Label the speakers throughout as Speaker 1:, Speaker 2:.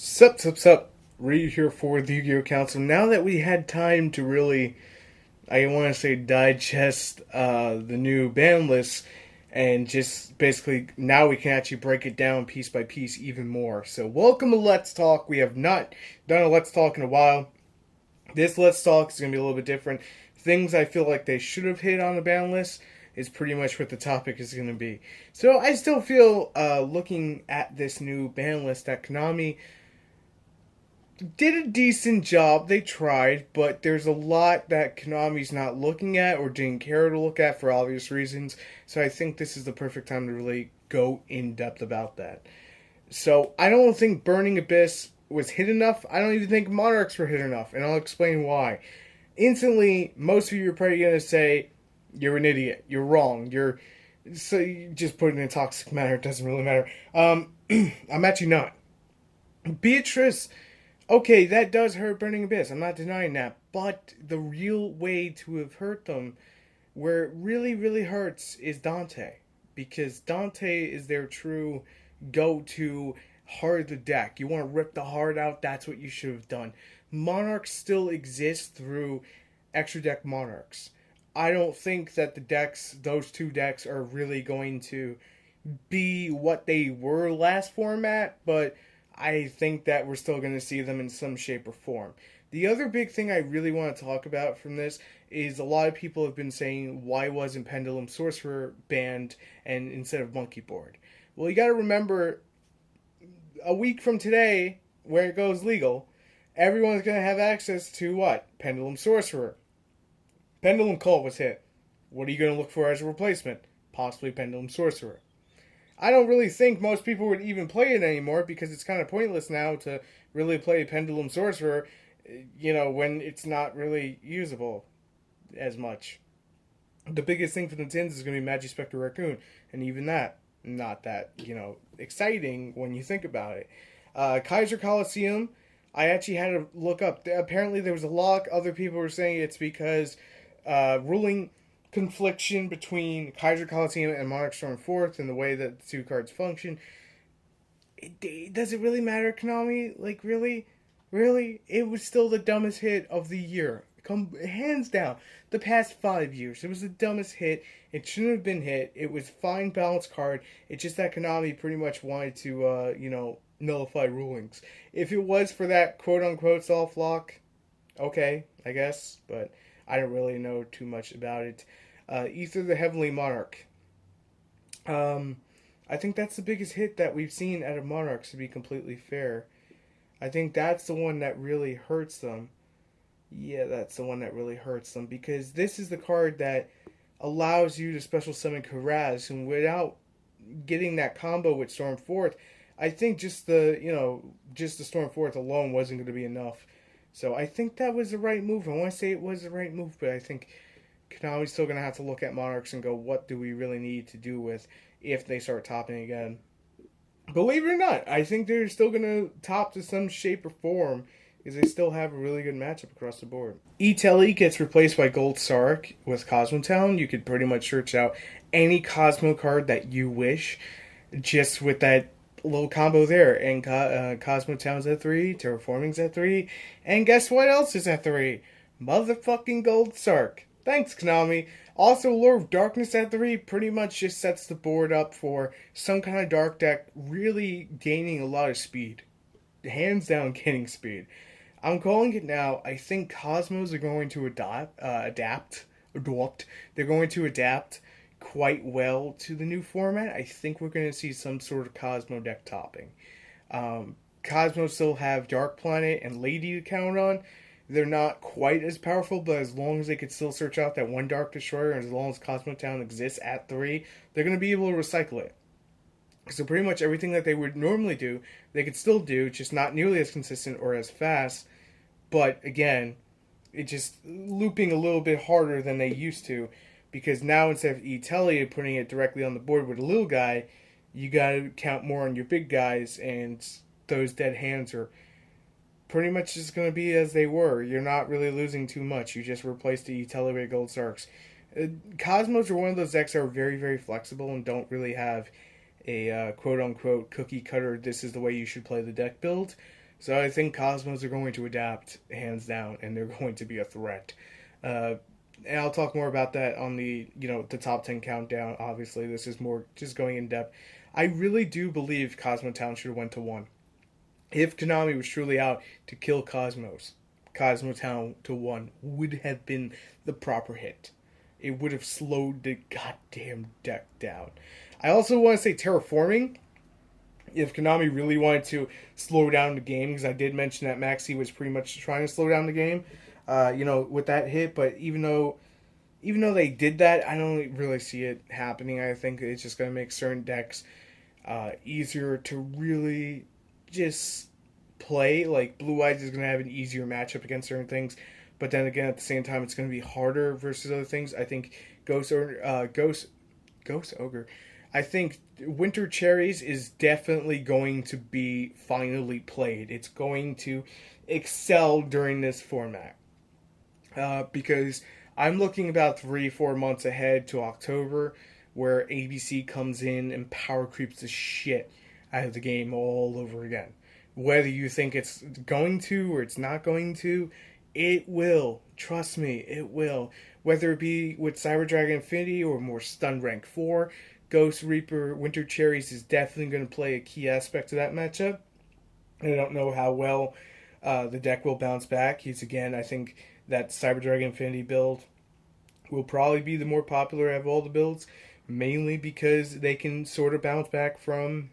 Speaker 1: Sup. Ryu here for the Yu-Gi-Oh! Council. Now that we had time to really, I want to say, digest the new ban list, and just basically now we can actually break it down piece by piece even more. So, welcome to Let's Talk. We have not done a Let's Talk in a while. This Let's Talk is going to be a little bit different. Things I feel like they should have hit on the ban list is pretty much what the topic is going to be. So, I still feel, looking at this new ban list, that Konami did a decent job. They tried, but there's a lot that Konami's not looking at or didn't care to look at for obvious reasons. So I think this is the perfect time to really go in depth about that. So I don't think Burning Abyss was hit enough. I don't even think Monarchs were hit enough, and I'll explain why. Instantly, most of you are probably going to say, you're an idiot. You're wrong. So you just put it in a toxic manner. It doesn't really matter. I'm actually not. Beatrice, okay, that does hurt Burning Abyss. I'm not denying that. But the real way to have hurt them, where it really, really hurts, is Dante. Because Dante is their true go-to heart of the deck. You want to rip the heart out, that's what you should have done. Monarchs still exist through extra deck Monarchs. I don't think that those two decks, are really going to be what they were last format, but I think that we're still going to see them in some shape or form. The other big thing I really want to talk about from this is a lot of people have been saying, why wasn't Pendulum Sorcerer banned and instead of Monkey Board? Well, you got to remember, a week from today, where it goes legal, everyone's going to have access to what? Pendulum Sorcerer. Pendulum Cult was hit. What are you going to look for as a replacement? Possibly Pendulum Sorcerer. I don't really think most people would even play it anymore because it's kind of pointless now to really play Pendulum Sorcerer, when it's not really usable as much. The biggest thing for the Tins is going to be Magispectre Raccoon, and even that, not that, exciting when you think about it. Kaiser Coliseum, I actually had to look up. Apparently there was a lock. Other people were saying it's because ruling confliction between Kaiser Coliseum and Monarch Storm 4th and the way that the two cards function. Does it really matter, Konami? Like, really? Really? It was still the dumbest hit of the year. Hands down. The past 5 years. It was the dumbest hit. It shouldn't have been hit. It was fine balanced card. It's just that Konami pretty much wanted to, nullify rulings. If it was for that quote-unquote soft lock, okay, I guess. But I don't really know too much about it. Ether the Heavenly Monarch. I think that's the biggest hit that we've seen out of Monarchs, to be completely fair. I think that's the one that really hurts them. Yeah, that's the one that really hurts them, because this is the card that allows you to special summon Karaz, and without getting that combo with Storm 4th, I think just the Storm 4th alone wasn't going to be enough. So I think that was the right move. I want to say it was the right move, but I think Konami's still going to have to look at Monarchs and go, what do we really need to do with if they start topping again? Believe it or not, I think they're still going to top to some shape or form because they still have a really good matchup across the board. E-Telly gets replaced by Gold Sark with Cosmotown. You could pretty much search out any Cosmo card that you wish just with that little combo there. And Cosmotown's at 3, Terraforming's at 3, and guess what else is at 3? Motherfucking Gold Sark. Thanks, Konami. Also, Lure of Darkness at 3 pretty much just sets the board up for some kind of dark deck really gaining a lot of speed. Hands down gaining speed. I'm calling it now. I think Cosmos are going to adapt. They're going to adapt quite well to the new format. I think we're going to see some sort of Cosmo deck topping. Cosmos still have Dark Planet and Lady to count on. They're not quite as powerful, but as long as they could still search out that one Dark Destroyer, and as long as Cosmotown exists at 3, they're going to be able to recycle it. So pretty much everything that they would normally do, they could still do, just not nearly as consistent or as fast. But again, it's just looping a little bit harder than they used to, because now instead of E-Telly putting it directly on the board with a little guy, you got to count more on your big guys, and those dead hands are pretty much just going to be as they were. You're not really losing too much. You just replaced the E-Telly with Gold Sarks. Cosmos are one of those decks that are very, very flexible and don't really have a quote-unquote cookie cutter, this is the way you should play the deck build. So I think Cosmos are going to adapt hands down, and they're going to be a threat. Uh, and I'll talk more about that on the the top 10 countdown. Obviously, this is more just going in depth. I really do believe Cosmotown should have went to 1. If Konami was truly out to kill Cosmos, Cosmotown to 1 would have been the proper hit. It would have slowed the goddamn deck down. I also want to say terraforming. If Konami really wanted to slow down the game, because I did mention that Maxi was pretty much trying to slow down the game, with that hit. But even though they did that, I don't really see it happening. I think it's just going to make certain decks easier to really just play. Like Blue Eyes is going to have an easier matchup against certain things, but then again, at the same time, it's going to be harder versus other things. I think Ghost Ogre. I think Winter Cherries is definitely going to be finally played. It's going to excel during this format because I'm looking about 3-4 months ahead to October, where ABC comes in and power creeps the shit out of the game all over again. Whether you think it's going to or it's not going to, it will. Trust me, it will. Whether it be with Cyber Dragon Infinity or more Stun Rank 4, Ghost Reaper Winter Cherries is definitely going to play a key aspect of that matchup. I don't know how well the deck will bounce back. I think that Cyber Dragon Infinity build will probably be the more popular of all the builds, mainly because they can sort of bounce back from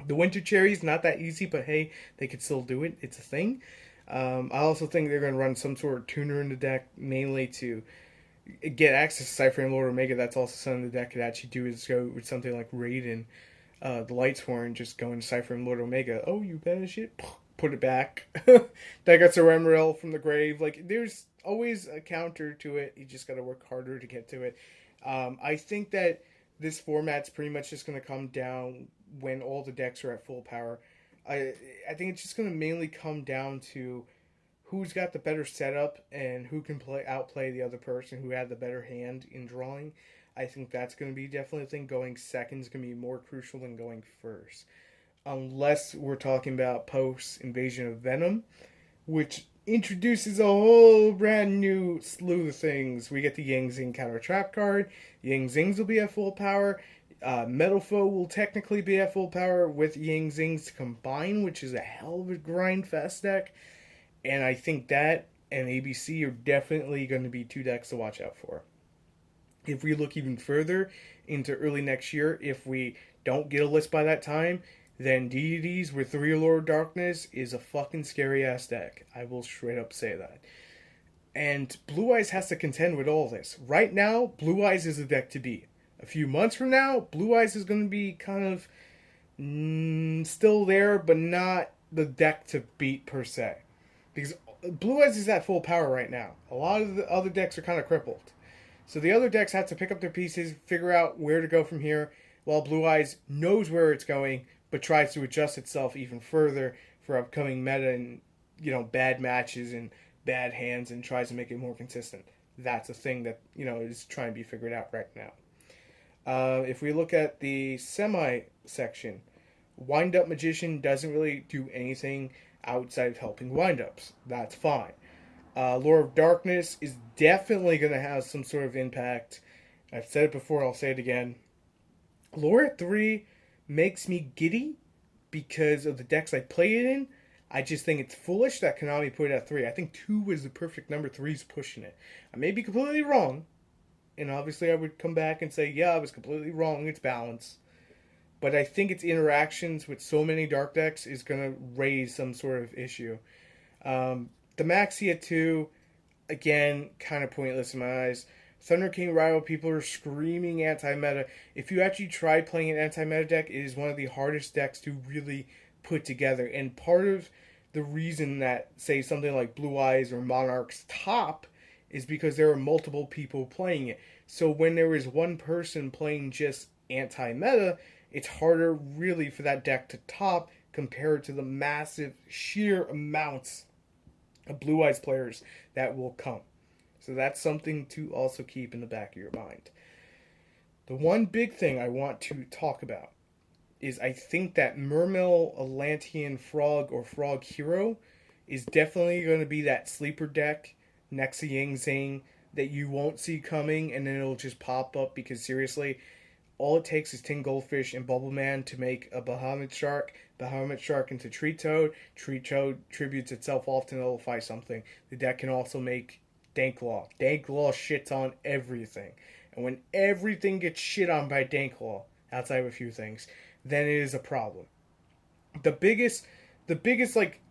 Speaker 1: the Winter Cherries. Not that easy, but hey, they could still do it. It's a thing. I also think they're going to run some sort of tuner in the deck, mainly to get access to Cypher and Lord Omega. That's also something the deck could actually do, is go with something like Raiden, the Lightsworn, just go into Cypher and Lord Omega. Oh, you bad shit. Put it back. That got Emerald from the grave. Like, there's always a counter to it. You just got to work harder to get to it. I think that this format's pretty much just going to come down when all the decks are at full power. I think it's just going to mainly come down to who's got the better setup and who can outplay the other person, who had the better hand in drawing. I think that's going to be definitely a thing. Going second is going to be more crucial than going first. Unless we're talking about post Invasion of Venom, which introduces a whole brand new slew of things. We get the Yang Zing counter trap card. Yang Zings will be at full power. Metal Foe will technically be at full power with Yang Zings to combine, which is a hell of a grind fest deck. And I think that and ABC are definitely going to be 2 decks to watch out for. If we look even further into early next year, if we don't get a list by that time, then Deities with 3 Lord Darkness is a fucking scary ass deck. I will straight up say that. And Blue Eyes has to contend with all this. Right now, Blue Eyes is the deck to beat. A few months from now, Blue Eyes is going to be kind of still there, but not the deck to beat per se. Because Blue Eyes is at full power right now. A lot of the other decks are kind of crippled. So the other decks have to pick up their pieces, figure out where to go from here, while Blue Eyes knows where it's going, but tries to adjust itself even further for upcoming meta and, bad matches and bad hands, and tries to make it more consistent. That's a thing that, is trying to be figured out right now. If we look at the semi section, Wind Up Magician doesn't really do anything outside of helping windups. That's fine. Lore of Darkness is definitely going to have some sort of impact. I've said it before, I'll say it again. Lore at 3 makes me giddy because of the decks I play it in. I just think it's foolish that Konami put it at 3. I think 2 was the perfect number, 3's pushing it. I may be completely wrong, and obviously I would come back and say, yeah, I was completely wrong, it's balance. But I think its interactions with so many dark decks is going to raise some sort of issue. The Maxi at 2, again, kind of pointless in my eyes. Thunder King Rival, people are screaming anti-meta. If you actually try playing an anti-meta deck, it is one of the hardest decks to really put together. And part of the reason that, say, something like Blue Eyes or Monarch's top is because there are multiple people playing it. So when there is one person playing just anti-meta, it's harder really for that deck to top compared to the massive sheer amounts of Blue Eyes players that will come. So that's something to also keep in the back of your mind. The one big thing I want to talk about is I think that Mermail Atlantean Frog or Frog Hero is definitely going to be that sleeper deck next to Yang Zing that you won't see coming, and then it'll just pop up because seriously, all it takes is 10 Goldfish and Bubble Man to make a Bahamut Shark into Tree Toad. Tree Toad tributes itself off to nullify something. The deck can also make Danklaw. Danklaw shits on everything. And when everything gets shit on by Danklaw, outside of a few things, then it is a problem. The biggest like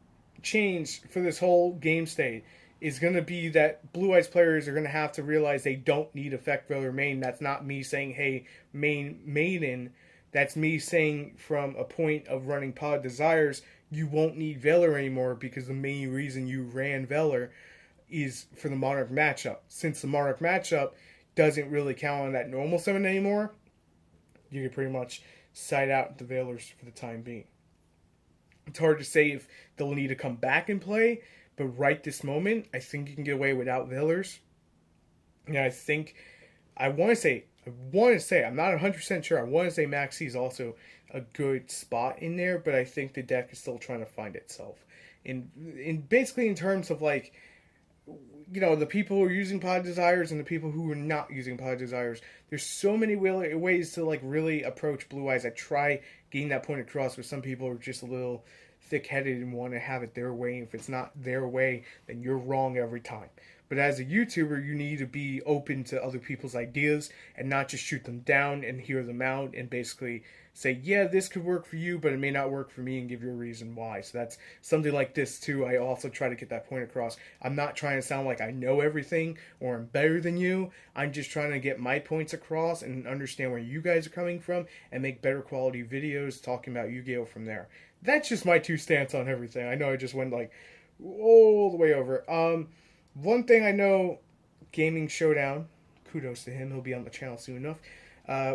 Speaker 1: change for this whole game state is going to be that Blue Eyes players are going to have to realize they don't need Effect Valor main. That's not me saying, hey, maiden. That's me saying from a point of running Pod Desires, you won't need Valor anymore because the main reason you ran Valor is for the Monarch matchup. Since the Monarch matchup doesn't really count on that normal summon anymore, you can pretty much side out the Valors for the time being. It's hard to say if they'll need to come back and play, but right this moment, I think you can get away without Valors. And I want to say, I'm not 100% sure. I want to say Maxi is also a good spot in there, but I think the deck is still trying to find itself. In basically in terms of like, the people who are using Pod Desires and the people who are not using Pod Desires. There's so many ways to like really approach Blue Eyes. I try getting that point across where some people are just a little thick-headed and want to have it their way. If it's not their way, then you're wrong every time. But as a YouTuber, you need to be open to other people's ideas and not just shoot them down and hear them out and basically say, yeah, this could work for you, but it may not work for me, and give you a reason why. So that's something like this too. I also try to get that point across. I'm not trying to sound like I know everything or I'm better than you. I'm just trying to get my points across and understand where you guys are coming from and make better quality videos talking about Yu-Gi-Oh! From there. That's just my two stance on everything. I know I just went like all the way over. One thing I know, Gaming Showdown, kudos to him, he'll be on the channel soon enough,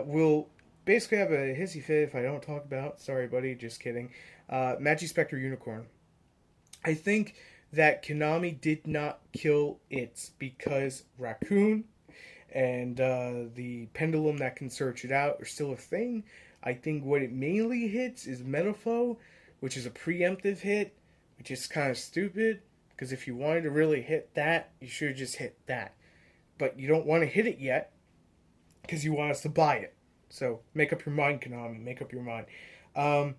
Speaker 1: will basically have a hissy fit if I don't talk about, sorry buddy, just kidding, Magispector Unicorn. I think that Konami did not kill it because Raccoon and the pendulum that can search it out are still a thing. I think what it mainly hits is Metapho, which is a preemptive hit, which is kind of stupid. Because if you wanted to really hit that, you should have just hit that. But you don't want to hit it yet, because you want us to buy it. So make up your mind, Konami. Make up your mind. I'll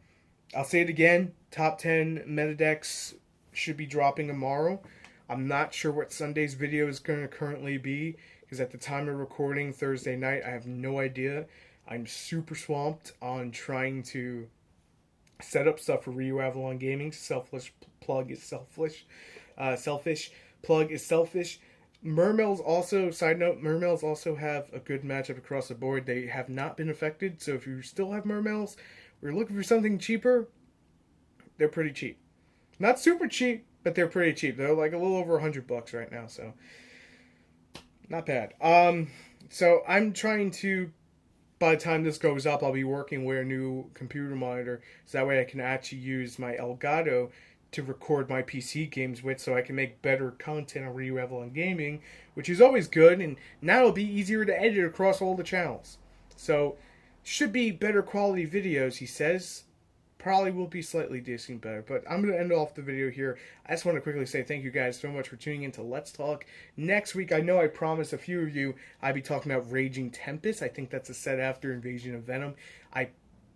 Speaker 1: say it again. Top 10 meta decks should be dropping tomorrow. I'm not sure what Sunday's video is going to currently be, because at the time of recording Thursday night, I have no idea. I'm super swamped on trying to set up stuff for RyuAvalonGaming. Selfish plug is selfish. Selfish plug is selfish. Mermails also, side note, Mermails also have a good matchup across the board. They have not been affected, so if you still have Mermails or you're looking for something cheaper, they're pretty cheap. Not super cheap, but they're pretty cheap. They're like a little over $100 right now, so not bad. So I'm trying to, by the time this goes up, I'll be working with a new computer monitor, so that way I can actually use my Elgato to record my PC games with, so I can make better content on RyuAvalonGaming, which is always good, and now it'll be easier to edit across all the channels. So, should be better quality videos, he says. Probably will be slightly decent better, but I'm going to end off the video here. I just want to quickly say thank you guys so much for tuning in to Let's Talk. Next week, I know I promised a few of you I'd be talking about Raging Tempest. I think that's a set after Invasion of Venom. I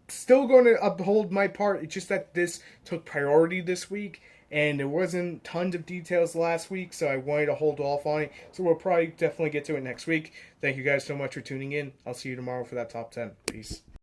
Speaker 1: still going to uphold my part. It's just that this took priority this week, and there wasn't tons of details last week, so I wanted to hold off on it. So we'll probably definitely get to it next week. Thank you guys so much for tuning in. I'll see you tomorrow for that top 10. Peace.